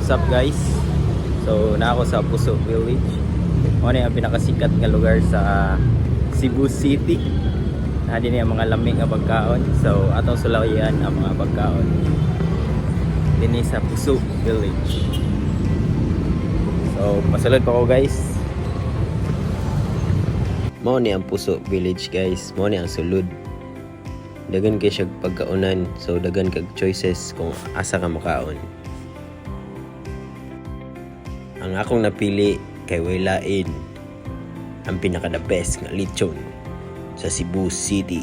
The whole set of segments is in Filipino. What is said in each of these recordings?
What's up guys? So na ako sa Puso Village. Ano yung pinakasikat nga lugar sa Cebu City. Nadi niya mga lamig nga pagkaon. So atong sulayan ang mga pagkaon dinhi sa Puso Village. So pasulod pa ko guys. Mao ni ang Puso Village guys. Mao ni ang sulod. Dagan kay siya pagkaunan. So dagan kag choices kung asa ka makaon. Ang akong napili kay Waylain ang pinaka the best nga lechon sa Cebu City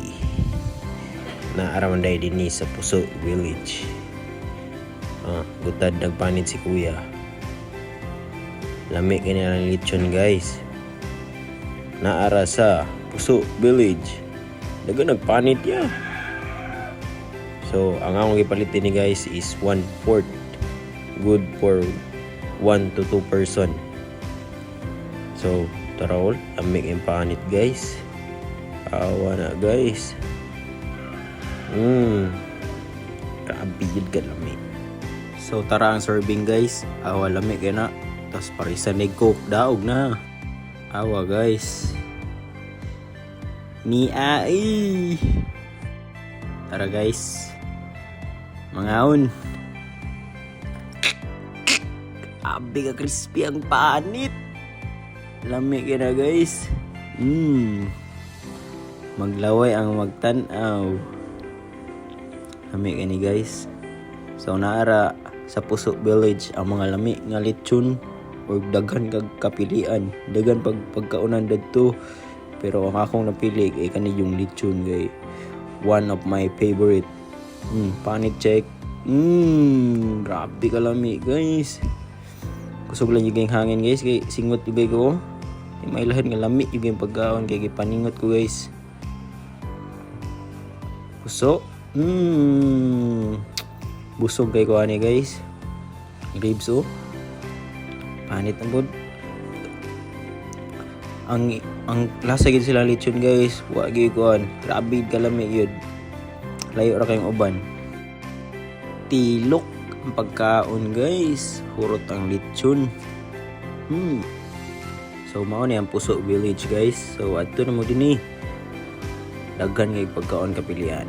na aramanday dinhi sa Puso Village. Gutad nagpanit si kuya. Lami kini ang lechon guys. Naara sa Puso Village. Dagan nagpanit ya. So ang akong gipalitin ni guys is 1/4. Good for 1 to 2 person. So tara all, amig ang panit guys. Awa na guys. Grabe yun ka lamig. So tara ang serving guys. Awa lamig na. Tapos parisan ni coke daog na. Awa guys. Ni ai. Tara guys. Mangaon. Abi ka crispy ang panit. Lamig na guys. Maglaway ang magtanaw. Lamig ni guys. So naara sa Puso Village ang mga lami nga lechon or daghan kag kapilian. Daghan pagkaunan dadto. Pero ang akong napili ay kani yung lechon gay. One of my favorite. Panit check. Grabe ka lami guys. Kusog lang yung hangin guys. Kay singot yung ko. May lahat nga lami yung pagkaon. Kaya paningot ko guys. Kusog. Busog kay ko ani guys. Ribs oh. Panit ang bod. Ang lasa gid sila lechon guys. Wa gyud ko an. Grabe kalami yun. Layo ra kayong uban. Tilok ang pagkaon guys. Hurot ang lechon. So mao ni ang Puso Village guys. So adto na mo dinhi. Daghan kay pagkaon kapilian.